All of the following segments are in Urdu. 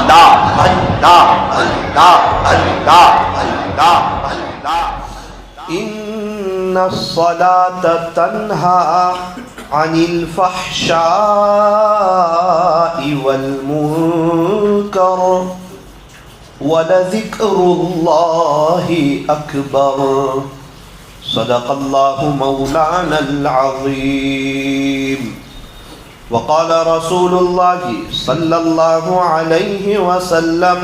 اللہ اللہ اللہ اللہ اللہ اللہ۔ ان الصلاۃ تنہی عن الفحشاء والمنکر وَلَذِكْرُ اللَّهِ أَكْبَرُ صدق اللہ مولانا العظیم۔ وقال رسول اللہ صلی اللہ علیہ وسلم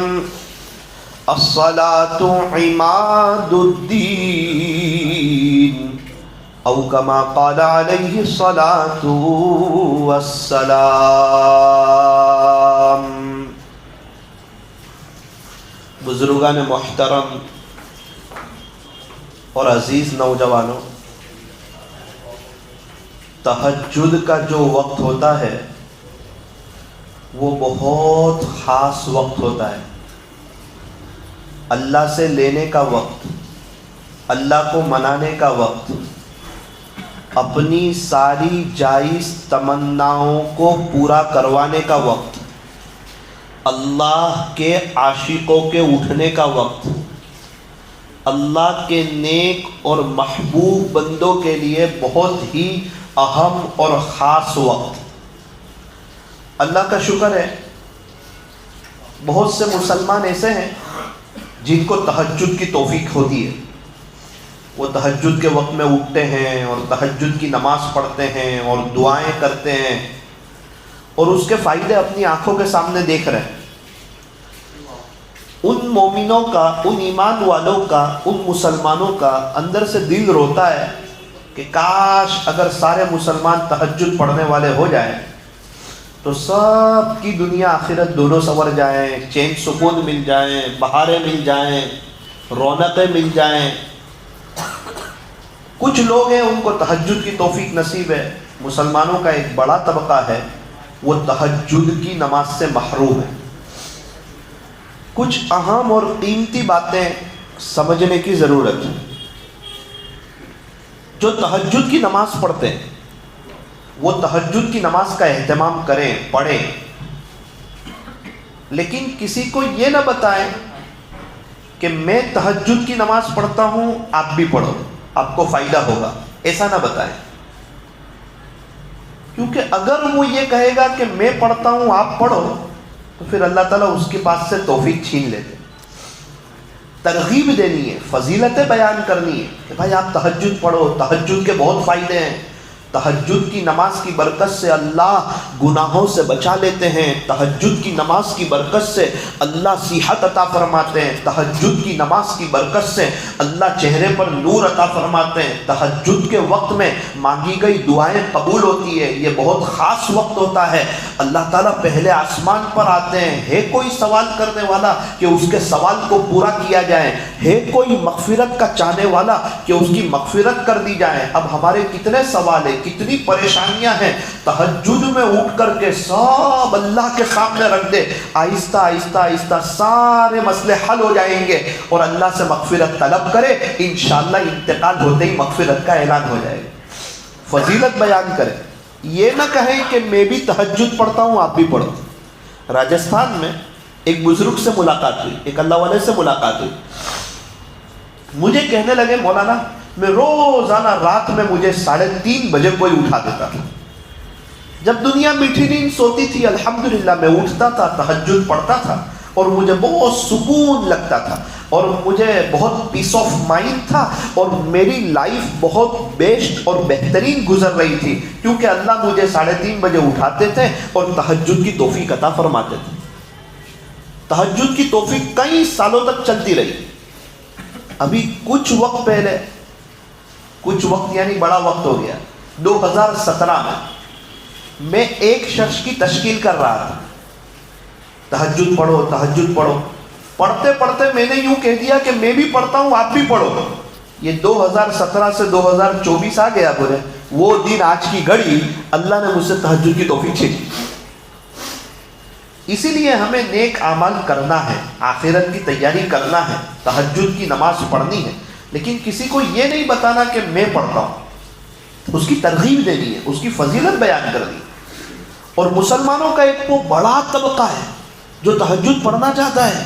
الصلاة عماد الدین او کما قال علیہ الصلاة والسلام۔ بزرگان محترم اور عزیز نوجوانوں، تہجد کا جو وقت ہوتا ہے وہ بہت خاص وقت ہوتا ہے، اللہ سے لینے کا وقت، اللہ کو منانے کا وقت، اپنی ساری جائز تمناؤں کو پورا کروانے کا وقت، اللہ کے عاشقوں کے اٹھنے کا وقت، اللہ کے نیک اور محبوب بندوں کے لیے بہت ہی اہم اور خاص وقت۔ اللہ کا شکر ہے بہت سے مسلمان ایسے ہیں جن کو تہجد کی توفیق ہوتی ہے، وہ تہجد کے وقت میں اٹھتے ہیں اور تہجد کی نماز پڑھتے ہیں اور دعائیں کرتے ہیں اور اس کے فائدے اپنی آنکھوں کے سامنے دیکھ رہے ہیں۔ ان مومنوں کا، ان ایمان والوں کا، ان مسلمانوں کا اندر سے دل روتا ہے کہ کاش اگر سارے مسلمان تہجد پڑھنے والے ہو جائیں تو سب کی دنیا آخرت دونوں سنور جائیں، چین سکون مل جائیں، بہاریں مل جائیں، رونقیں مل جائیں۔ کچھ لوگ ہیں ان کو تہجد کی توفیق نصیب ہے، مسلمانوں کا ایک بڑا طبقہ ہے وہ تہجد کی نماز سے محروم ہے۔ کچھ اہم اور قیمتی باتیں سمجھنے کی ضرورت ہے۔ جو تہجد کی نماز پڑھتے ہیں وہ تہجد کی نماز کا اہتمام کریں، پڑھیں، لیکن کسی کو یہ نہ بتائیں کہ میں تہجد کی نماز پڑھتا ہوں آپ بھی پڑھو، آپ کو فائدہ ہوگا، ایسا نہ بتائیں۔ کیونکہ اگر وہ یہ کہے گا کہ میں پڑھتا ہوں آپ پڑھو تو پھر اللہ تعالیٰ اس کے پاس سے توفیق چھین لیتے۔ ترغیب دینی ہے، فضیلتیں بیان کرنی ہے کہ بھائی آپ تہجد پڑھو، تہجد کے بہت فائدے ہیں، تہجد کی نماز کی برکت سے اللہ گناہوں سے بچا لیتے ہیں، تہجد کی نماز کی برکت سے اللہ صحت عطا فرماتے ہیں، تہجد کی نماز کی برکت سے اللہ چہرے پر نور عطا فرماتے ہیں، تہجد کے وقت میں مانگی گئی دعائیں قبول ہوتی ہے۔ یہ بہت خاص وقت ہوتا ہے، اللہ تعالیٰ پہلے آسمان پر آتے ہیں، ہے کوئی سوال کرنے والا کہ اس کے سوال کو پورا کیا جائے، ہے کوئی مغفرت کا چاہنے والا کہ اس کی مغفرت کر دی جائے۔ اب ہمارے کتنے سوال ہیں، کتنی پریشانیاں ہیں، تہجد میں اٹھ کر کے سب اللہ کے سامنے رکھ دے، آہستہ آہستہ آہستہ سارے مسئلے حل ہو جائیں گے اور اللہ سے مغفرت طلب کرے، انشاءاللہ انتقال ہوتے ہی مغفرت کا اعلان ہو جائے گا۔ فضیلت بیان کرے، یہ نہ کہیں کہ میں بھی تہجد پڑھتا ہوں آپ بھی پڑھو۔ راجستھان میں ایک بزرگ سے ملاقات ہوئی، ایک اللہ والے سے ملاقات ہوئی، مجھے کہنے لگے مولانا میں روزانہ رات میں مجھے 3:30 بجے کوئی اٹھا دیتا تھا، جب دنیا میٹھی نیند سوتی تھی الحمدللہ میں اٹھتا تھا، تہجد پڑھتا تھا اور مجھے بہت سکون لگتا تھا اور مجھے بہت پیس آف مائنڈ تھا اور میری لائف بہت بیسٹ اور بہترین گزر رہی تھی، کیونکہ اللہ مجھے 3:30 بجے اٹھاتے تھے اور تہجد کی توفیق عطا فرماتے تھے۔ تہجد کی توفیق کئی سالوں تک چلتی رہی۔ ابھی کچھ وقت پہلے، کچھ وقت یعنی بڑا وقت ہو گیا، 2017 میں ایک شخص کی تشکیل کر رہا تھا، تہجد پڑھو تہجد پڑھو، پڑھتے پڑھتے میں نے یوں کہہ دیا کہ میں بھی پڑھتا ہوں آپ بھی پڑھو۔ یہ 2017 سے 2024 آ گیا، بولے وہ دن آج کی گھڑی اللہ نے مجھ سے تہجد کی توفیق چھینی۔ اسی لیے ہمیں نیک اعمال کرنا ہے، آخرت کی تیاری کرنا ہے، تہجد کی نماز پڑھنی ہے، لیکن کسی کو یہ نہیں بتانا کہ میں پڑھتا ہوں، اس کی ترغیب دینی ہے، اس کی فضیلت بیان کرنی ہے۔ اور مسلمانوں کا ایک وہ بڑا طبقہ ہے جو تہجد پڑھنا چاہتا ہے،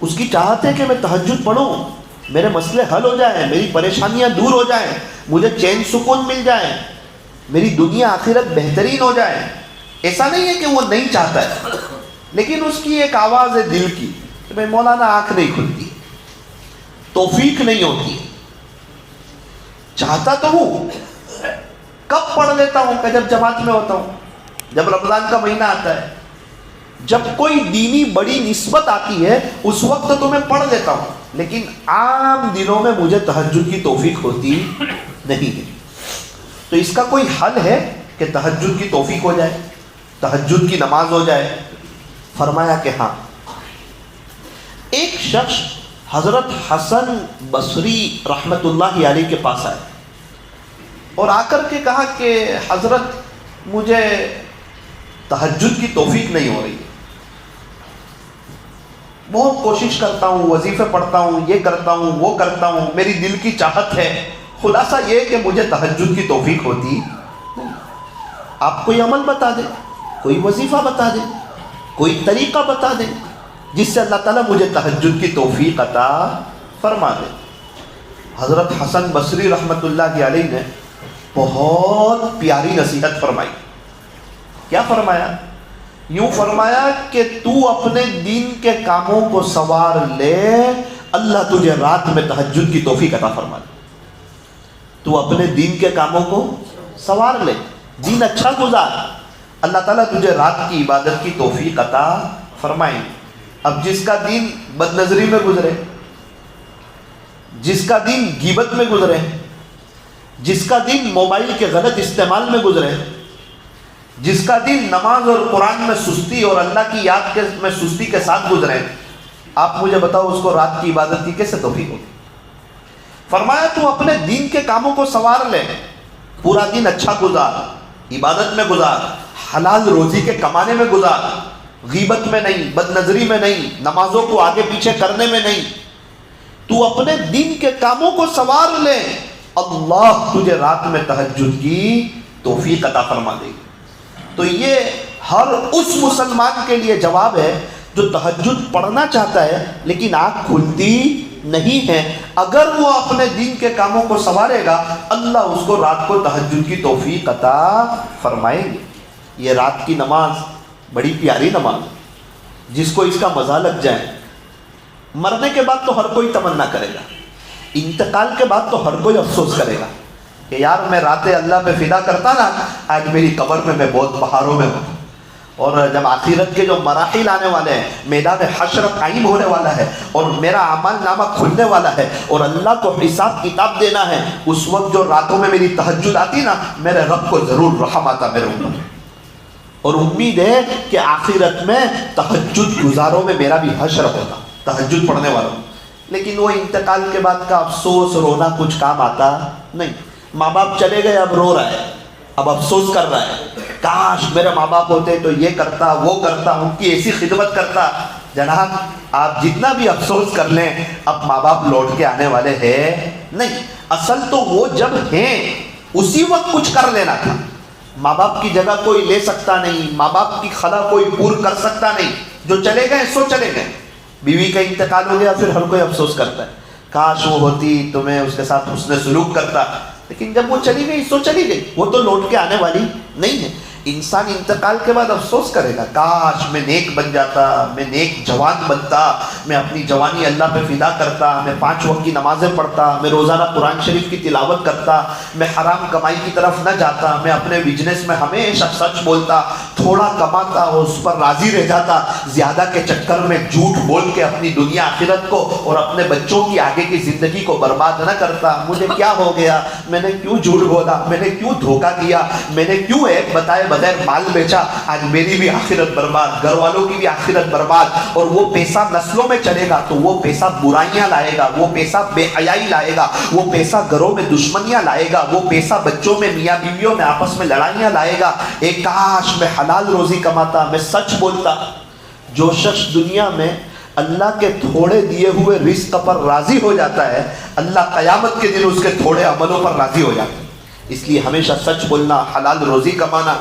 اس کی چاہت ہے کہ میں تہجد پڑھوں، میرے مسئلے حل ہو جائیں، میری پریشانیاں دور ہو جائیں، مجھے چین سکون مل جائے، میری دنیا آخرت بہترین ہو جائے. ایسا نہیں ہے کہ وہ نہیں چاہتا ہے، لیکن اس کی ایک آواز ہے دل کی کہ میں مولانا آنکھ نہیں کھلتی، توفیق نہیں ہوتی. چاہتا تو ہوں، کب پڑھ لیتا ہوں کہ جب جماعت میں ہوتا ہوں، جب رمضان کا مہینہ آتا ہے، جب کوئی دینی بڑی نسبت آتی ہے اس وقت تو میں پڑھ لیتا ہوں، لیکن عام دنوں میں مجھے تہجد کی توفیق ہوتی نہیں ہے. تو اس کا کوئی حل ہے کہ تہجد کی توفیق ہو جائے، تہجد کی نماز ہو جائے؟ فرمایا کہ ہاں. ایک شخص حضرت حسن بصری رحمت اللہ علیہ کے پاس آئے اور آ کر کے کہا کہ حضرت مجھے تہجد کی توفیق نہیں ہو رہی، بہت کوشش کرتا ہوں، وظیفے پڑھتا ہوں، یہ کرتا ہوں، وہ کرتا ہوں، میری دل کی چاہت ہے، خلاصہ یہ کہ مجھے تہجد کی توفیق ہوتی نہیں. آپ کوئی عمل بتا دیں، کوئی وظیفہ بتا دیں، کوئی طریقہ بتا دیں جس سے اللہ تعالیٰ مجھے تہجد کی توفیق عطا فرما دے. حضرت حسن بصری رحمت اللہ علیہ نے بہت پیاری نصیحت فرمائی. کیا فرمایا؟ یوں فرمایا کہ تو اپنے دین کے کاموں کو سنوار لے، اللہ تجھے رات میں تہجد کی توفیق عطا فرما دے. تو اپنے دین کے کاموں کو سنوار لے، دین اچھا گزار، اللہ تعالیٰ تجھے رات کی عبادت کی توفیق عطا فرمائیں. اب جس کا دین بد نظری میں گزرے، جس کا دین غیبت میں گزرے، جس کا دین موبائل کے غلط استعمال میں گزرے، جس کا دین نماز اور قرآن میں سستی اور اللہ کی یاد میں سستی کے ساتھ گزرے، آپ مجھے بتاؤ اس کو رات کی عبادت کی کیسے توفیق ہوگی؟ فرمایا تو اپنے دین کے کاموں کو سنوار لے، پورا دن اچھا گزار، عبادت میں گزار، حلال روزی کے کمانے میں گزار، غیبت میں نہیں، بد نظری میں نہیں، نمازوں کو آگے پیچھے کرنے میں نہیں. تو اپنے دین کے کاموں کو سنوار لے، اللہ تجھے رات میں تہجد کی توفیق عطا فرما دے گی. تو یہ ہر اس مسلمان کے لیے جواب ہے جو تہجد پڑھنا چاہتا ہے لیکن آنکھ کھلتی نہیں ہے. اگر وہ اپنے دین کے کاموں کو سنوارے گا، اللہ اس کو رات کو تہجد کی توفیق عطا فرمائیں گے. یہ رات کی نماز بڑی پیاری نماز ہے، جس کو اس کا مزہ لگ جائے. مرنے کے بعد تو ہر کوئی تمنا کرے گا، انتقال کے بعد تو ہر کوئی افسوس کرے گا کہ یار میں راتیں اللہ پہ فدا کرتا نا، آج میری قبر میں میں بہت بہاروں میں ہوں. اور جب آخرت کے جو مراحل آنے والے ہیں، میدان حشر قائم ہونے والا ہے اور میرا اعمال نامہ کھلنے والا ہے اور اللہ کو حساب کتاب دینا ہے، اس وقت جو راتوں میں میری تہجد آتی نا، میرے رب کو ضرور رحم آتا میرے اوپر. اور امید ہے کہ آخرت میں تہجد گزاروں میں میرا بھی حشر ہوتا، تہجد پڑھنے والوں. لیکن وہ انتقال کے بعد کا افسوس، رونا کچھ کام آتا نہیں. ماں باپ چلے گئے، اب رو رہا ہے، اب افسوس کر رہا ہے، کاش میرے ماں باپ ہوتے تو یہ کرتا، وہ کرتا، ان کی ایسی خدمت کرتا. جناب آپ جتنا بھی افسوس کر لیں، اب ماں باپ لوٹ کے آنے والے ہیں نہیں. اصل تو وہ جب ہیں اسی وقت کچھ کر لینا تھا. ماں باپ کی جگہ کوئی لے سکتا نہیں، ماں باپ کی خلا کوئی پور کر سکتا نہیں. جو چلے گئے سو چلے گئے. بیوی کا انتقال ہو گیا، پھر ہر کوئی افسوس کرتا ہے، کاش وہ ہوتی تو میں اس کے ساتھ حسن سلوک کرتا. لیکن جب وہ چلی گئی سو چلی گئی، وہ تو لوٹ کے آنے والی نہیں ہے. انسان انتقال کے بعد افسوس کرے گا، کاش میں نیک بن جاتا، میں نیک جوان بنتا، میں اپنی جوانی اللہ پہ فدا کرتا، میں 5 وقت کی نمازیں پڑھتا، میں روزانہ قرآن شریف کی تلاوت کرتا، میں حرام کمائی کی طرف نہ جاتا، میں اپنے بزنس میں ہمیشہ سچ بولتا، تھوڑا کماتا اور اس پر راضی رہ جاتا، زیادہ کے چکر میں جھوٹ بول کے اپنی دنیا آخرت کو اور اپنے بچوں کی آگے کی زندگی کو برباد نہ کرتا. مجھے کیا ہو گیا، میں نے کیوں جھوٹ بولا، میں نے کیوں دھوکہ دیا، میں نے کیوں ایک بتائے بغیر مال بیچا، آج میری بھی آخرت برباد، گھر والوں کی بھی آخرت برباد. اور وہ پیسہ نسلوں میں چلے گا تو وہ پیسہ برائیاں لائے گا، وہ پیسہ بے حیائی لائے گا، وہ پیسہ گھروں میں دشمنیاں لائے گا، وہ پیسہ بچوں میں میاں بیویوں میں آپس میں لڑائیاں لائے گا. ایک کاش میں حلال روزی کماتا، میں سچ بولتا. جو شخص دنیا میں اللہ کے تھوڑے دیے ہوئے رزق پر راضی ہو جاتا ہے، اللہ قیامت کے دن اس کے تھوڑے عملوں پر راضی ہو جاتا ہے. اس لیے ہمیشہ سچ بولنا، حلال روزی کمانا،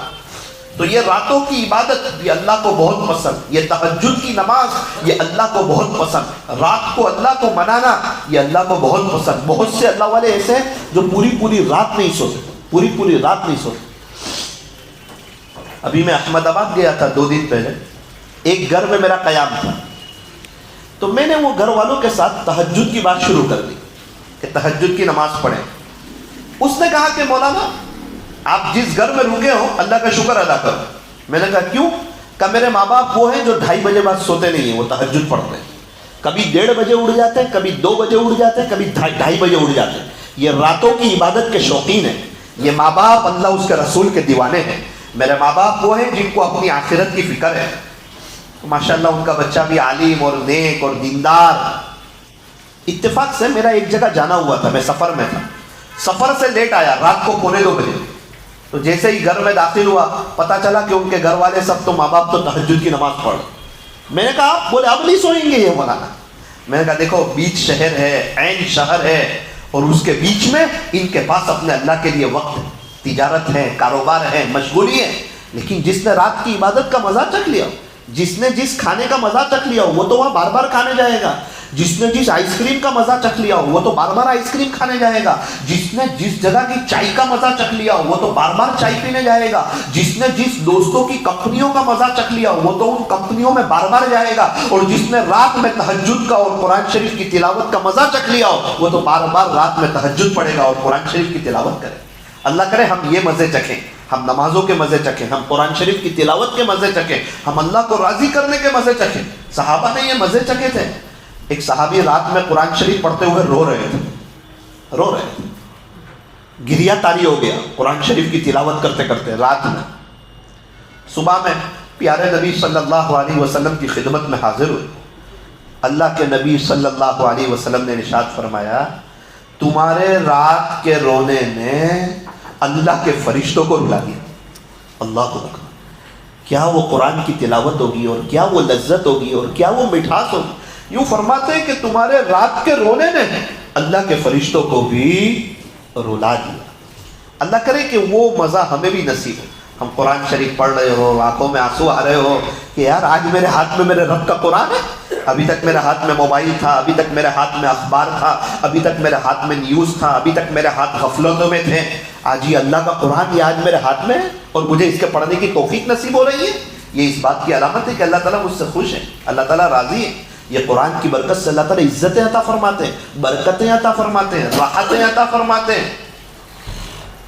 تو یہ راتوں کی عبادت یہ اللہ کو بہت پسند، یہ تہجد کی نماز یہ اللہ کو بہت پسند، رات کو اللہ کو منانا یہ اللہ کو بہت پسند۔ بہت سے اللہ والے ایسے ہیں جو پوری رات نہیں سوتے، پوری رات نہیں سوتے۔ ابھی میں احمد آباد گیا تھا 2 دن پہلے، ایک گھر میں میرا قیام تھا، تو میں نے وہ گھر والوں کے ساتھ تہجد کی بات شروع کر دی کہ تہجد کی نماز پڑھیں۔ اس نے کہا کہ مولانا آپ جس گھر میں رکے ہو اللہ کا شکر ادا کرو۔ میں نے کہا کیوں؟ کہ میرے ماں باپ وہ ہیں جو 2:30 بجے بعد سوتے نہیں ہیں، وہ تہجد پڑھتے ہیں، کبھی 1:30 بجے اٹھ جاتے ہیں، کبھی 2 بجے اٹھ جاتے ہیں، کبھی 2:30 بجے اٹھ جاتے ہیں۔ یہ راتوں کی عبادت کے شوقین ہیں، یہ ماں باپ اللہ اس کے رسول کے دیوانے ہیں۔ میرے ماں باپ وہ ہیں جن کو اپنی آخرت کی فکر ہے، ماشاءاللہ ان کا بچہ بھی عالم اور نیک اور دیندار۔ اتفاق سے میرا ایک جگہ جانا ہوا تھا، میں سفر میں تھا، سفر سے لیٹ آیا، رات کو 1:45 بجے، تو جیسے ہی گھر میں داخل ہوا پتا چلا کہ ان کے گھر والے سب تو ماں باپ تو تہجد کی نماز پڑھ۔ میں نے کہا بولے اب نہیں سوئیں گے یہ مولانا؟ میں نے کہا دیکھو بیچ شہر ہے، عین شہر ہے، اور اس کے بیچ میں ان کے پاس اپنے اللہ کے لیے وقت ہے، تجارت ہے، کاروبار ہے، مشغولی ہے، لیکن جس نے رات کی عبادت کا مزہ چکھ لیا، جس نے جس کھانے کا مزہ چکھ لیا وہ تو وہاں بار بار کھانے جائے گا، جس نے جس آئس کریم کا مزہ چکھ لیا وہ تو بار بار آئس کریم کھانے جائے گا، جس نے جس جگہ کی چائے کا مزہ چکھ لیا وہ تو بار بار چائے پینے جائے گا، جس نے جس دوستوں کی کمپنیوں کا مزہ چکھ لیا وہ تو ان کمپنیوں میں بار بار جائے گا، اور جس نے رات میں تہجد کا اور قرآن شریف کی تلاوت کا مزہ چکھ لیا وہ تو بار بار رات میں تہجد پڑھے گا اور قرآن شریف کی تلاوت کرے۔ اللہ کرے ہم یہ مزے چکھیں، ہم نمازوں کے مزے چکھیں، ہم قرآن شریف کی تلاوت کے مزے چکھیں، ہم اللہ کو راضی کرنے کے مزے چکھیں۔ صحابہ نے یہ مزے چکھے تھے۔ ایک صحابی رات میں قرآن شریف پڑھتے ہوئے رو رہے تھے، گریہ تاری ہو گیا قرآن شریف کی تلاوت کرتے کرتے رات میں۔ صبح میں پیارے نبی صلی اللہ علیہ وسلم کی خدمت میں حاضر ہوئے۔ اللہ کے نبی صلی اللہ علیہ وسلم نے ارشاد فرمایا تمہارے رات کے رونے نے اللہ کے فرشتوں کو رلا دیا۔ اللہ اکبر! کیا وہ قرآن کی تلاوت ہوگی، اور کیا وہ لذت ہوگی، اور کیا وہ مٹھاس ہوگی۔ یوں فرماتے ہیں کہ تمہارے رات کے رونے نے اللہ کے فرشتوں کو بھی رلا دیا۔ اللہ کرے کہ وہ مزہ ہمیں بھی نصیب ہو۔ ہم قرآن شریف پڑھ رہے ہو، آنکھوں میں آنسو آ رہے ہو کہ یار آج میرے ہاتھ میں میرے رب کا قرآن ہے، ابھی تک میرے ہاتھ میں موبائل تھا، ابھی تک میرے ہاتھ میں اخبار تھا، ابھی تک میرے ہاتھ میں نیوز تھا، ابھی تک میرے ہاتھ غفلتوں میں تھے، آج یہ اللہ کا قرآن یہ آج میرے ہاتھ میں ہے اور مجھے اس کے پڑھنے کی توفیق نصیب ہو رہی ہے۔ یہ اس بات کی علامت ہے کہ اللہ تعالیٰ مجھ سے خوش ہے، اللہ تعالیٰ راضی ہے۔ یہ قرآن کی برکت سے اللہ تعالیٰ عزتیں عطا فرماتے ہیں، برکتیں عطا فرماتے ہیں، راحتیں عطا فرماتے ہیں۔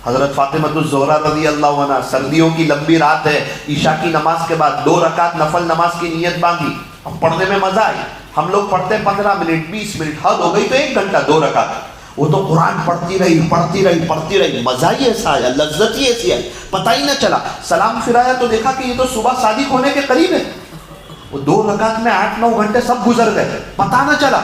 حضرت فاطمہ الزہرا رضی اللہ عنہ، سردیوں کی لمبی رات ہے، عشاء کی نماز کے بعد 2 رکعت نفل نماز کی نیت باندھی، اب پڑھنے میں مزہ آئی۔ ہم لوگ پڑھتے ہیں 15 منٹ 20 منٹ، حد ہو گئی تو 1 گھنٹہ 2 رکعت، وہ تو قرآن پڑھتی رہی، مزہ ہی ایسا آیا، لذت ہی ایسی آئی، پتہ ہی نہ چلا۔ سلام پھرایا تو دیکھا کہ یہ تو صبح صادق ہونے کے قریب ہے، وہ 2 رکعت میں 8-9 گھنٹے سب گزر گئے، پتہ نہ چلا۔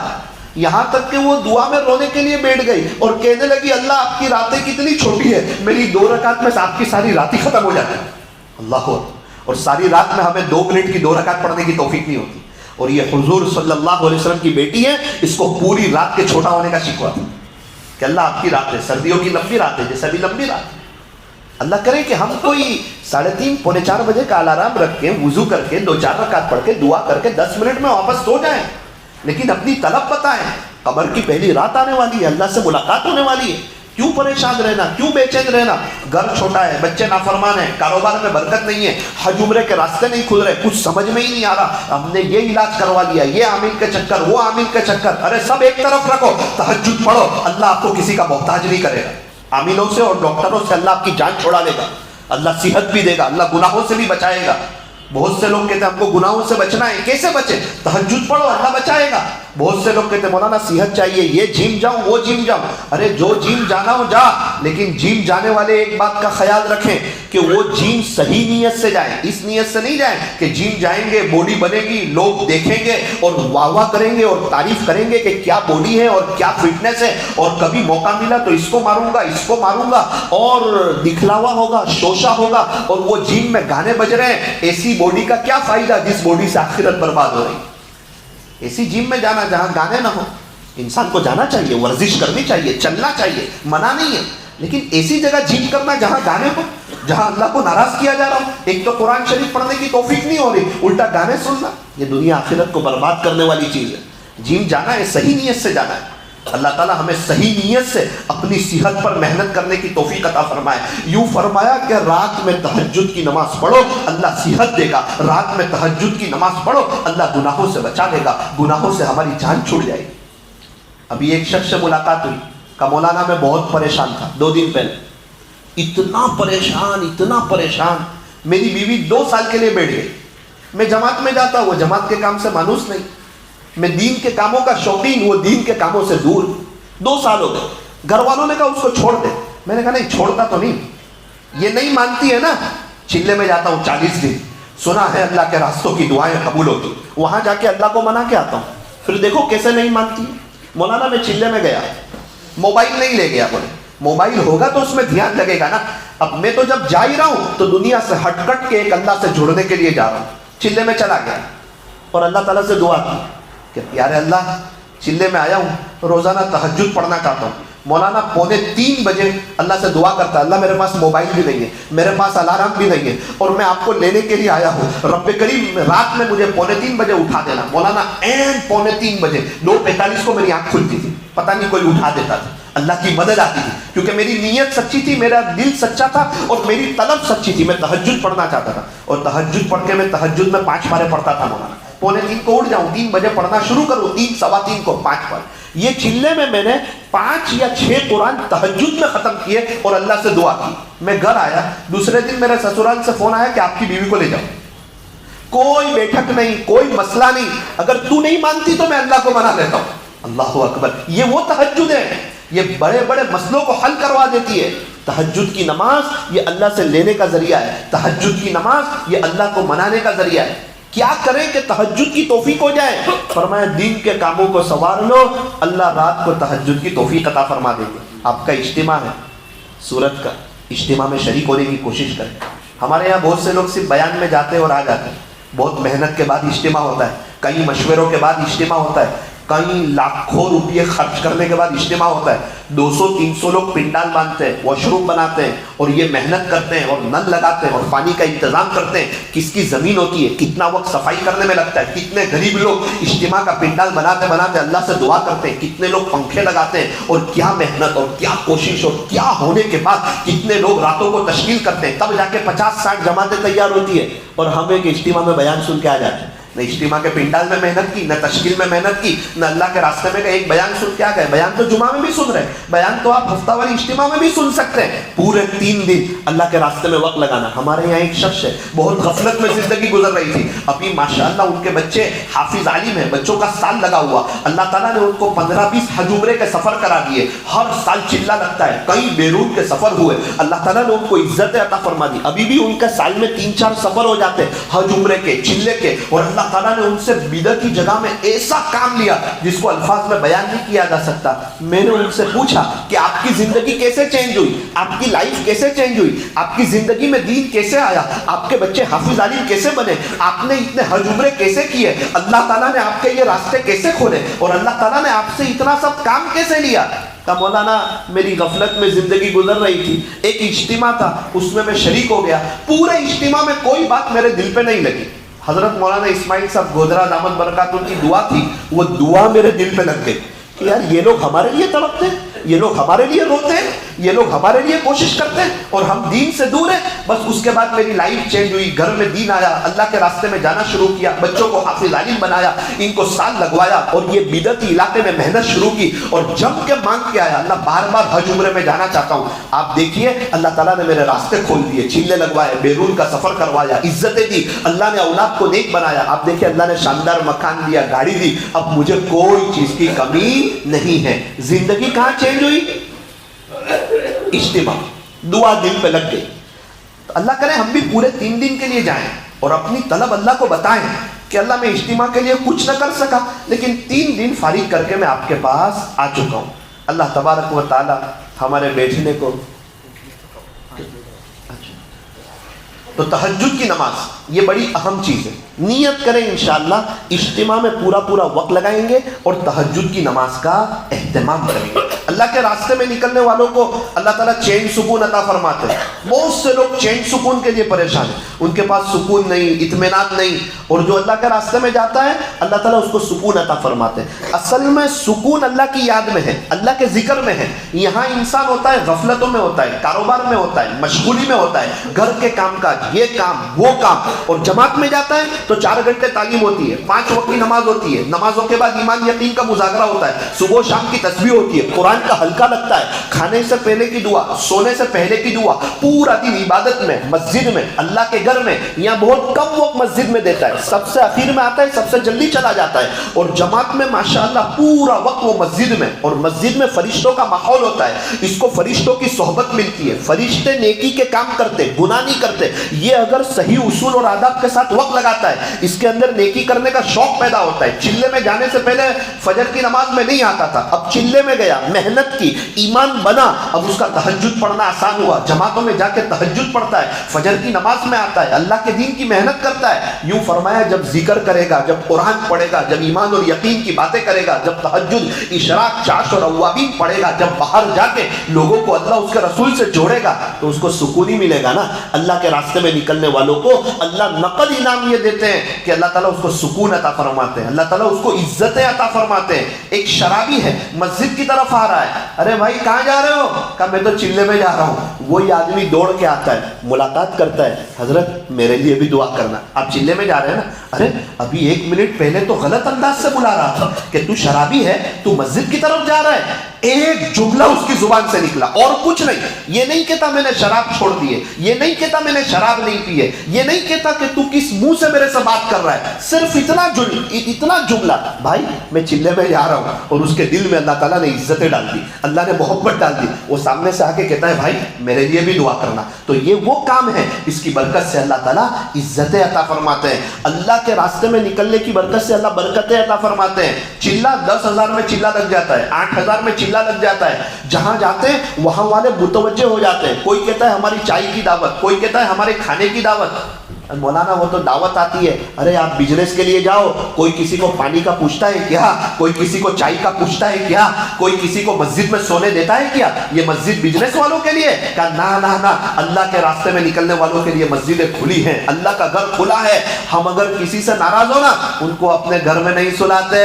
یہاں تک کہ وہ دعا میں رونے کے لیے بیٹھ گئی اور کہنے لگی اللہ آپ کی راتیں کتنی چھوٹی ہے، میری 2 رکعت میں آپ کی ساری رات ہی ختم ہو جاتی ہے۔ اللہ اکبر! اور ساری رات میں ہمیں 2 منٹ کی 2 رکعت پڑھنے کی توفیق نہیں ہوتی، اور یہ حضور صلی اللہ علیہ وسلم کی بیٹی ہے، اس کو پوری رات کے چھوٹا ہونے کا شکوہ تھا کہ اللہ آپ کی رات ہے، سردیوں کی لمبی رات ہے، جیسے ابھی لمبی رات ہے۔ اللہ کرے کہ ہم کوئی 3:30 پونے 4 بجے کا الارم رکھ کے وضو کر کے 2-4 رکعت پڑھ کے دعا کر کے 10 منٹ میں واپس سو جائیں، لیکن اپنی طلب بتائیں۔ قبر کی پہلی رات آنے والی ہے، اللہ سے ملاقات ہونے والی ہے، کیوں پریشان رہنا، کیوں بے چین رہنا؟ گھر چھوٹا ہے، بچے نافرمان ہیں، کاروبار میں برکت نہیں ہے، حج عمرے کے راستے نہیں کھل رہے، کچھ سمجھ میں ہی نہیں آ رہا، ہم نے یہ علاج کروا لیا، یہ عامل کے چکر، وہ عامل کے چکر، ارے سب ایک طرف رکھو، تہجد پڑھو، اللہ آپ کو کسی کا محتاج نہیں کرے گا۔ عاملوں سے اور ڈاکٹروں سے اللہ آپ کی جان چھوڑا لے گا، اللہ صحت بھی دے گا، اللہ گناہوں سے بھی بچائے گا۔ بہت سے لوگ کہتے ہیں ہم کو گناہوں سے بچنا ہے، کیسے بچے؟ تہجد پڑھو، اللہ بچائے گا۔ بہت سے لوگ کہتے ہیں مولانا صحت چاہیے، یہ جم جاؤں وہ جم جاؤں، ارے جو جم جانا ہو جا، لیکن جم جانے والے ایک بات کا خیال رکھیں کہ وہ جم صحیح نیت سے جائیں، اس نیت سے نہیں جائیں کہ جم جائیں گے باڈی بنے گی، لوگ دیکھیں گے اور واہ واہ کریں گے اور تعریف کریں گے کہ کیا باڈی ہے اور کیا فٹنس ہے، اور کبھی موقع ملا تو اس کو ماروں گا، اس کو ماروں گا، اور دکھلاوا ہوگا، شوشہ ہوگا، اور وہ جم میں گانے بج رہے ہیں۔ ایسی باڈی کا کیا فائدہ جس باڈی سے آخرت برباد ہو رہی؟ ایسی جم میں جانا جہاں گانے نہ ہو، انسان کو جانا چاہیے، ورزش کرنی چاہیے، چلنا چاہیے، منع نہیں ہے، لیکن ایسی جگہ جم کرنا جہاں گانے ہو، جہاں اللہ کو ناراض کیا جا رہا ہوں. ایک تو قرآن شریف پڑھنے کی توفیق نہیں ہو رہی, الٹا گانے سننا. یہ دنیا آخرت کو برباد کرنے والی چیز ہے. جیم جانا ہے, صحیح نیت سے جانا ہے. اللہ تعالیٰ ہمیں صحیح نیت سے اپنی صحت پر محنت کرنے کی توفیق عطا فرمائے. یوں فرمایا کہ رات میں تہجد کی نماز پڑھو, اللہ صحت دے گا. رات میں تہجد کی نماز پڑھو, اللہ گناہوں سے بچا لے گا. گناہوں سے ہماری جان چھوٹ جائے گی. ابھی ایک شخص سے ملاقات ہوئی, کہ مولانا میں بہت پریشان تھا 2 دن پہلے. اتنا پریشان, میری بیوی 2 سال کے لیے بیٹھ گئی. میں جماعت میں جاتا ہوں, وہ جماعت کے کام سے مانوس نہیں. میں دین کے کاموں کا شوقین, وہ دین کے کاموں سے دور. 2 سال ہو گئے. گھر والوں نے کہا اس کو چھوڑ دے. میں نے کہا نہیں, چھوڑتا تو نہیں. یہ نہیں مانتی ہے نا. چلے میں جاتا ہوں 40 دن, سنا ہے اللہ کے راستوں کی دعائیں قبول ہوتی. وہاں جا کے اللہ کو منا کے آتا ہوں. پھر دیکھو کیسے نہیں مانتی. مولانا میں چلے میں گیا, موبائل نہیں لے گیا. بولے موبائل ہوگا تو اس میں دھیان لگے گا نا. اب میں تو جب جا ہی رہا ہوں تو دنیا سے ہٹ کٹ کے ایک اللہ سے جڑنے کے لیے جا رہا ہوں. چلے میں چلا گیا اور اللہ تعالیٰ سے دعا کی کہ پیارے اللہ, چلے میں آیا ہوں, روزانہ تہجد پڑھنا چاہتا ہوں. مولانا 2:45 بجے اللہ سے دعا کرتا ہے, اللہ میرے پاس موبائل بھی نہیں ہے, میرے پاس الارم بھی نہیں ہے, اور میں آپ کو لینے کے لیے آیا ہوں. رب کریم رات میں مجھے 2:45 بجے اٹھا دینا. مولانا این 2:45 بجے 2:45 کو میری آنکھ کھلتی تھی, پتہ نہیں کوئی اٹھا دیتا تھا. اللہ کی مدد آتی تھی, کیونکہ میری نیت سچی تھی, میرا دل سچا تھا, اور میری طلب سچی تھی. میں تہجد پڑھنا چاہتا تھا, اور تہجد پڑھ کے میں تہجد میں 5 پارے پڑھتا تھا. مولانا 2:45 کو اٹھ جاؤں, 3 بجے پڑھنا شروع کروں, 3 سوا 3 کو 5 پارے. یہ چلے میں نے 5 یا 6 قرآن تہجد میں ختم کیے اور اللہ سے دعا کی. میں گھر آیا, دوسرے دن میرے سسرال سے فون آیا کہ آپ کی بیوی کو لے جاؤ. کوئی بیٹھک نہیں, کوئی مسئلہ نہیں. اگر تو نہیں مانتی تو میں اللہ کو منا لیتا ہوں. اللہ اکبر. یہ وہ تہجد ہے, یہ بڑے بڑے مسئلوں کو حل کروا دیتی ہے. تہجد کی نماز یہ اللہ سے لینے کا ذریعہ ہے. تہجد کی نماز یہ اللہ کو منانے کا ذریعہ ہے. کیا کریں کہ تہجد کی توفیق ہو جائے؟ فرمایا دین کے کاموں کو سنوار لو, اللہ رات کو تہجد کی توفیق عطا فرما دے گے. آپ کا اجتماع ہے سورت کا, اجتماع میں شریک ہونے کی کوشش کریں. ہمارے یہاں بہت سے لوگ صرف بیان میں جاتے ہیں اور آ جاتے ہیں. بہت محنت کے بعد اجتماع ہوتا ہے, کئی مشوروں کے بعد اجتماع ہوتا ہے, کئی لاکھوں روپئے خرچ کرنے کے بعد اجتماع ہوتا ہے. 200-300 لوگ پنڈال باندھتے ہیں, واش روم بناتے ہیں, اور یہ محنت کرتے ہیں, اور نل لگاتے ہیں, اور پانی کا انتظام کرتے ہیں. کس کی زمین ہوتی ہے, کتنا وقت صفائی کرنے میں لگتا ہے. کتنے غریب لوگ اجتماع کا پنڈال بناتے بناتے اللہ سے دعا کرتے ہیں. کتنے لوگ پنکھے لگاتے ہیں, اور کیا محنت اور کیا کوشش, اور کیا ہونے کے بعد کتنے لوگ راتوں کو تشکیل کرتے ہیں. تب جا کے 50-60 جماعتیں تیار ہوتی ہے, اور ہم ایک اجتماع میں بیان سن کے آ جاتے ہیں. نہ اجتماع کے پنڈال میں محنت کی, نہ تشکیل میں محنت کی, نہ اللہ کے راستے میں ایک بیان سن کے آ گئے. بیان تو جمعہ میں بھی سن رہے, بیان تو آپ ہفتہ واری اجتماع میں بھی سن سکتے ہیں. پورے 3 دن اللہ کے راستے میں وقت لگانا. ہمارے یہاں ایک شخص ہے, بہت غفلت میں زندگی گزر رہی تھی. ابھی ماشاءاللہ ان کے بچے حافظ عالم ہیں, بچوں کا سال لگا ہوا. اللہ تعالیٰ نے ان کو 15-20 حج عمرے کے سفر کرا دیے. ہر سال چلہ لگتا ہے, کئی بیروت کے سفر ہوئے. اللہ تعالیٰ نے ان کو عزت عطا فرما دی. ابھی بھی ان کے سال میں 3-4 سفر ہو جاتے ہیں, حج عمرے کے, چلے کے. اور اللہ تعالیٰ نے ان سے بدعت کی جگہ میں ایسا کام لیا جس کو الفاظ میں بیان نہیں کیا جا سکتا. میں نے ان سے پوچھا کہ آپ کی زندگی کیسے چینج ہوئی, آپ کی لائف کیسے چینج ہوئی, آپ کی زندگی میں دین کیسے آیا, آپ کے بچے حافظ عالم کیسے بنے, آپ نے اتنے حج عمرے کیسے کیے, اللہ تعالیٰ نے آپ کے یہ راستے کیسے کھولے, اور اللہ تعالیٰ نے آپ سے اتنا سب کام کیسے لیا. کہ مولانا میری غفلت میں زندگی گزر رہی تھی, ایک اجتماع تھا اس میں شریک ہو گیا. پورے اجتماع میں کوئی بات میرے دل پہ نہیں لگی. حضرت مولانا اسماعیل صاحب گودرا دامت برکات ان کی دعا تھی, وہ دعا میرے دل پہ لگ گئی کہ یار یہ لوگ ہمارے لیے تڑپتے ہیں, یہ لوگ ہمارے لیے روتے ہیں, یہ لوگ ہمارے لیے کوشش کرتے ہیں, اور ہم دین سے دور ہیں. بس اس کے بعد میری لائف چینج ہوئی, گھر میں دین آیا, اللہ کے راستے میں جانا شروع کیا, بچوں کو حافظ عالم بنایا, ان کو سال لگوایا, اور یہ بدعتی علاقے میں محنت شروع کی, اور جم کے مانگ کے آیا اللہ بار بار حج عمرے میں جانا چاہتا ہوں. آپ دیکھیے اللہ تعالیٰ نے میرے راستے کھول دیے, چلے لگوائے, بیرون کا سفر کروایا, عزتیں دی, اللہ نے اولاد کو نیک بنایا. آپ دیکھیے اللہ نے شاندار مکان دیا, گاڑی دی, اب مجھے کوئی چیز کی کمی نہیں ہے. زندگی کہاں چینج ہوئی؟ اجتماع, دعا دل پہ لگ گئی. تو اللہ کرے ہم بھی پورے 3 دن کے لیے جائیں اور اپنی طلب اللہ کو بتائیں کہ اللہ میں اجتماع کے لیے کچھ نہ کر سکا, لیکن 3 دن فارغ کر کے میں آپ کے پاس آ چکا ہوں. اللہ تبارک و تعالی ہمارے بیٹھنے کو. تو تہجد کی نماز یہ بڑی اہم چیز ہے. نیت کریں انشاءاللہ اجتماع میں پورا پورا وقت لگائیں گے اور تہجد کی نماز کا اہتمام کریں گے. اللہ کے راستے میں نکلنے والوں کو اللہ تعالیٰ چین سکون عطا فرماتے ہیں. بہت سے لوگ چین سکون کے لیے پریشان ہیں, ان کے پاس سکون نہیں, اطمینان نہیں, اور جو اللہ کے راستے میں جاتا ہے اللہ تعالیٰ اس کو سکون عطا فرماتے ہیں. اصل میں سکون اللہ کی یاد میں ہے, اللہ کے ذکر میں ہے. یہاں انسان ہوتا ہے غفلتوں میں ہوتا ہے, کاروبار میں ہوتا ہے, مشغولی میں ہوتا ہے, گھر کے کام کاج, یہ کام وہ کام, اور جماعت میں جاتا ہے تو 4 گھنٹے تعلیم ہوتی ہے, 5 وقت کی نماز ہوتی ہے, نمازوں کے بعد ایمان یقین کا مذاکرہ ہوتا ہے, صبح و شام کی تسبیح ہوتی ہے, قرآن کا حلقہ لگتا ہے, کھانے سے پہلے کی دعا, سونے سے پہلے کی دعا, پورا دن عبادت میں, مسجد میں, اللہ کے گھر میں. یہاں بہت کم وقت مسجد میں دیتا ہے, سب سے اخیر میں آتا ہے, سب سے جلدی چلا جاتا ہے. اور جماعت میں ماشاءاللہ پورا وقت وہ مسجد میں, اور مسجد میں فرشتوں کا ماحول ہوتا ہے, اس کو فرشتوں کی صحبت ملتی ہے, فرشتے نیکی کے کام کرتے, گناہ نہیں کرتے. یہ اگر صحیح اصول اور آداب کے ساتھ وقت لگاتا ہے, اس کے اندر نیکی کرنے کا شوق پیدا ہوتا ہے. چلے میں جانے سے پہلے فجر کی نماز میں نہیں آتا تھا, اب چلے میں گیا, محنت کی, ایمان بنا, اب اس کا تہجد پڑھنا آسان ہوا, جماعتوں میں جا کے تہجد پڑھتا ہے, فجر کی نماز میں آتا ہے, اللہ کے دین کی محنت کرتا ہے. یوں فرمایا جب ذکر کرے گا, جب قرآن پڑھے گا, جب ایمان اور یقین کی باتیں کرے گا, جب تہجد, اشراق, چاش اور اوابین پڑھے گا, جب باہر جا کے لوگوں کو اللہ اس کے رسول سے جوڑے گا تو اس کو سکون ہی ملے گا نا. اللہ کے راستے میں نکلنے والوں کو اللہ نقد انعام یہ دیتے ہیں کہ اللہ تعالیٰ اس کو سکون عطا فرماتے ہیں, اللہ تعالیٰ اس کو عزتیں عطا فرماتے ہیں. ایک شرابی ہے, مسجد کی طرف آ رہا ہے, ارے بھائی کہاں جا رہے ہو؟ کہا میں تو چلے میں جا رہا ہوں. وہی آدمی دوڑ کے آتا ہے, ملاقات کرتا ہے, حضرت میرے لیے بھی دعا کرنا. آپ چلے میں جا رہے ہیں نا, ارے ابھی 1 منٹ پہلے تو غلط انداز سے بلا رہا تھا کہ تو شرابی ہے, تو مسجد کی طرف جا رہا ہے. ایک جملہ اس کی زبان سے نکلا اور کچھ نہیں. یہ نہیں کہتا میں نے شراب چھوڑ دی ہے, یہ نہیں کہتا میں نے شراب نہیں پی ہے, یہ نہیں کہتا کہ تو کس منہ سے میرے سے بات کر رہا ہے. صرف اتنا جملہ, بھائی میں چلے میں جا رہا ہوں, اور اس کے دل میں اللہ تعالیٰ نے عزتیں ڈال دی, اللہ نے محبت ڈال دی. وہ سامنے سے آ کے کہتا ہے بھائی میرے لیے بھی دعا کرنا. تو یہ وہ کام ہے, اس کی برکت سے اللہ تعالیٰ عزتیں عطا فرماتے ہیں. اللہ کے راستے میں نکلنے کی برکت سے اللہ برکتیں عطا فرماتے ہیں. چلہ 10,000 میں چلہ لگ جاتا ہے, 8,000 میں چلہ لگ جاتا ہے. جہاں جاتے ہیں وہاں والے متوجہ ہو جاتے ہیں. کوئی کہتا ہے ہماری چائے کی دعوت, کوئی کہتا ہے ہمارے کھانے کی دعوت. مولانا وہ تو دعوت آتی ہے, ارے آپ بزنس کے لیے جاؤ, کوئی کسی کو پانی کا پوچھتا ہے کیا, کوئی کسی کو چائے کا پوچھتا ہے کیا, کوئی کسی کو مسجد میں سونے دیتا ہے کیا؟ یہ مسجد بزنس والوں کے لیے. کہا نا, اللہ کے راستے میں نکلنے والوں کے لیے مسجدیں کھلی ہیں, اللہ کا گھر کھلا ہے. ہم اگر کسی سے ناراض ہو نا, ان کو اپنے گھر میں نہیں سلاتے.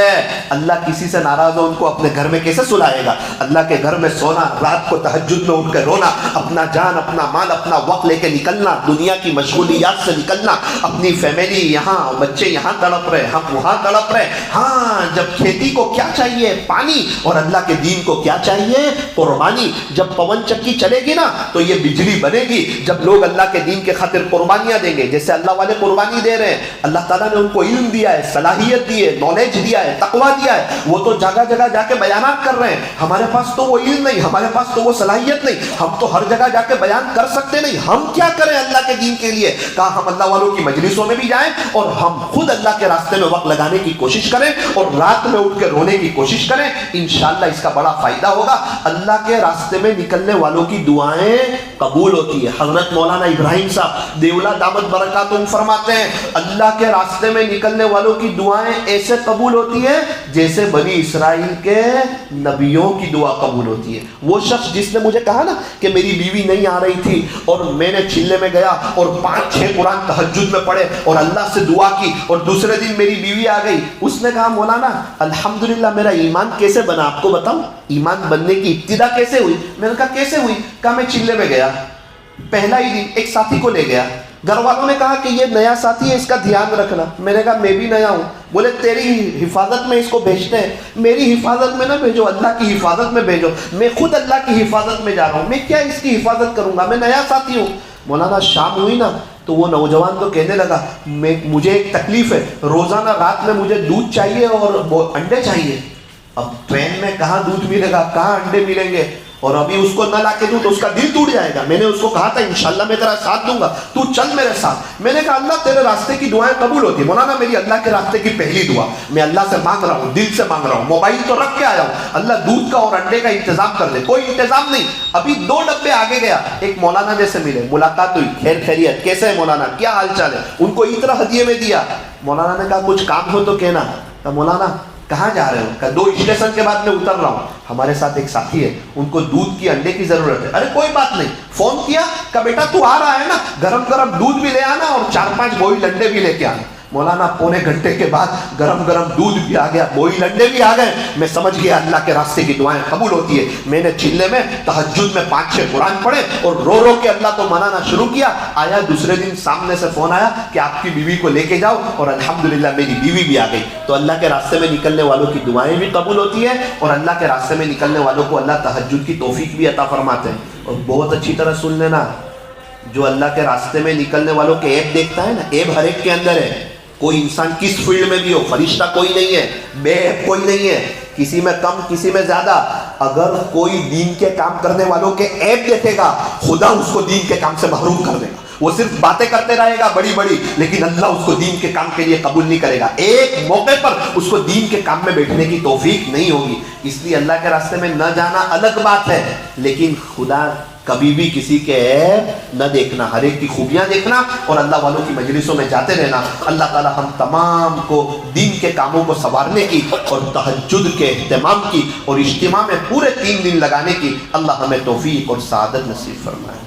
اللہ کسی سے ناراض ہو ان کو اپنے گھر میں کیسے سلائے گا؟ اللہ کے گھر میں سونا, رات کو تہجد میں اٹھ کے رونا, اپنا جان, اپنا مال, اپنا وقت لے کے نکلنا, دنیا کی مشغولیات سے نکلنا, اپنی فیملی یہاں, بچے یہاں تڑپ رہے, ہم وہاں تڑپ رہے. ہاں, جب کھیتی کو کیا چاہیے؟ پانی. اور اللہ کے دین کو کیا چاہیے؟ قربانی. جب پون چکی چلے گی نا تو یہ بجلی بنے گی. جب لوگ اللہ کے دین کے خاطر قربانیاں دیں گے, جیسے اللہ والے قربانی دے رہے ہیں, اللہ تعالیٰ نے ان کو علم دیا ہے, صلاحیت دی ہے, نالج دیا ہے, تقویٰ دیا ہے, وہ تو جگہ جگہ جا کے بیانات کر رہے ہیں. ہمارے پاس تو وہ علم نہیں, ہمارے پاس تو وہ صلاحیت نہیں, ہم تو ہر جگہ جا کے بیان کر سکتے نہیں. ہم کیا کریں اللہ کے دین کے لیے؟ کہا ہم اللہ والوں کی مجلسوں میں بھی جائیں اور ہم خود اللہ کے راستے میں وقت لگانے کی کوشش کریں اور رات میں اٹھ کے رونے کی کوشش کریں. انشاءاللہ اس کا بڑا فائدہ ہوگا. اللہ کے راستے میں نکلنے والوں کی دعائیں قبول ہوتی ہے. حضرت مولانا ابراہیم صاحب دیولا دامت برکاتہم فرماتے ہیں, اللہ کے راستے میں نکلنے والوں کی دعائیں ایسے قبول ہوتی ہے جیسے بنی اسرائیل کے نبیوں کی دعا قبول ہوتی ہے. وہ شخص جس نے مجھے کہا نا کہ میری بیوی نہیں آ رہی تھی اور میں نے چلے میں گیا اور 5-6 قرآن تہجد میں پڑھے اور اللہ سے دعا کی اور دوسرے دن میری بیوی آ گئی, اس نے کہا مولانا الحمدللہ میرا ایمان کیسے بنا, آپ کو بتاؤں ایمان بننے کی ابتدا کیسے ہوئی؟ میں نے کہا کیسے ہوئی؟ کہا میں چلے میں گیا, پہلا ہی دن ایک ساتھی کو لے گیا, گھر والوں نے کہا کہ یہ نیا ساتھی ہے, اس کا دھیان رکھنا. میں نے کہا میں بھی نیا ہوں. بولے تیری حفاظت میں اس کو بھیجتے ہیں, میری حفاظت میں نہ بھیجو, اللہ کی حفاظت میں بھیجو. میں خود اللہ کی حفاظت میں جا رہا ہوں, میں کیا اس کی حفاظت کروں گا, میں نیا ساتھی ہوں. مولانا شام ہوئی نا تو وہ نوجوان تو کہنے لگا مجھے ایک تکلیف ہے, روزانہ رات میں مجھے دودھ چاہیے اور انڈے چاہیے. اب ٹرین میں کہاں دودھ ملے گا, کہاں انڈے ملیں گے, اور ابھی اس کو نہ لا کے دوں تو اس کا دل ٹوٹ جائے گا. میں نے اس کو کہا تھا انشاءاللہ میں تیرا ساتھ دوں گا, تو چل میرے ساتھ. میں نے کہا اللہ تیرے راستے کی دعائیں قبول ہوتی. مولانا میری اللہ کے راستے کی پہلی دعا, میں اللہ سے مانگ رہا ہوں, دل سے مانگ رہا ہوں, موبائل تو رکھ کے آیا ہوں, اللہ دودھ کا اور انڈے کا انتظام کر دے. کوئی انتظام نہیں. ابھی 2 ڈبے آگے گیا, ایک مولانا جیسے ملے, ملاقات ہوئی, خیر خیریت, کیسے ہے مولانا, کیا حال چال ہے, ان کو اتنا ہدیے میں دیا. مولانا نے کہا کچھ کام ہو تو کہنا. کہا مولانا کہاں جا رہے ہو؟ کہا 2 اسٹیشن کے بعد میں اتر رہا ہوں. ہمارے ساتھ ایک ساتھی ہے, ان کو دودھ کی انڈے کی ضرورت ہے. ارے کوئی بات نہیں. فون کیا, کہا بیٹا تو آ رہا ہے نا, گرم گرم دودھ بھی لے آنا اور 4-5 بوئل انڈے بھی لے کے آنا. مولانا پونے گھنٹے کے بعد گرم گرم دودھ بھی آ گیا, بوئل انڈے بھی آ گئے. میں سمجھ گیا اللہ کے راستے کی دعائیں قبول ہوتی ہے. میں نے چلنے میں تہجد میں 5-6 قرآن پڑھے اور رو رو کے اللہ کو منانا شروع کیا. آیا دوسرے دن سامنے سے فون آیا کہ آپ کی بیوی کو لے کے جاؤ, اور الحمدللہ میری بیوی بھی آ گئی. تو اللہ کے راستے میں نکلنے والوں کی دعائیں بھی قبول ہوتی ہیں, اور اللہ کے راستے میں نکلنے والوں کو اللہ تہجد کی توفیق بھی عطا فرماتے ہیں. اور بہت اچھی طرح سن لینا, جو اللہ کے راستے میں نکلنے والوں کے عیب دیکھتا ہے نا, عیب ہر ایک کے اندر ہے. کوئی انسان کس فیلڈ میں بھی ہو, فرشتہ کوئی نہیں ہے, بے عیب کوئی نہیں ہے, کسی میں کم کسی میں زیادہ. اگر کوئی دین کے کام کرنے والوں کے عیب دیکھے گا, خدا اس کو دین کے کام سے محروم کر دے گا. وہ صرف باتیں کرتے رہے گا بڑی بڑی, لیکن اللہ اس کو دین کے کام کے لیے قبول نہیں کرے گا. ایک موقع پر اس کو دین کے کام میں بیٹھنے کی توفیق نہیں ہوگی. اس لیے اللہ کے راستے میں نہ جانا الگ بات ہے, لیکن خدا کبھی بھی کسی کے عیب نہ دیکھنا, ہر ایک کی خوبیاں دیکھنا اور اللہ والوں کی مجلسوں میں جاتے رہنا. اللہ تعالی ہم تمام کو دین کے کاموں کو سنوارنے کی اور تہجد کے اہتمام کی اور اجتماع میں پورے 3 دن لگانے کی اللہ ہمیں توفیق اور سعادت نصیب فرمائے.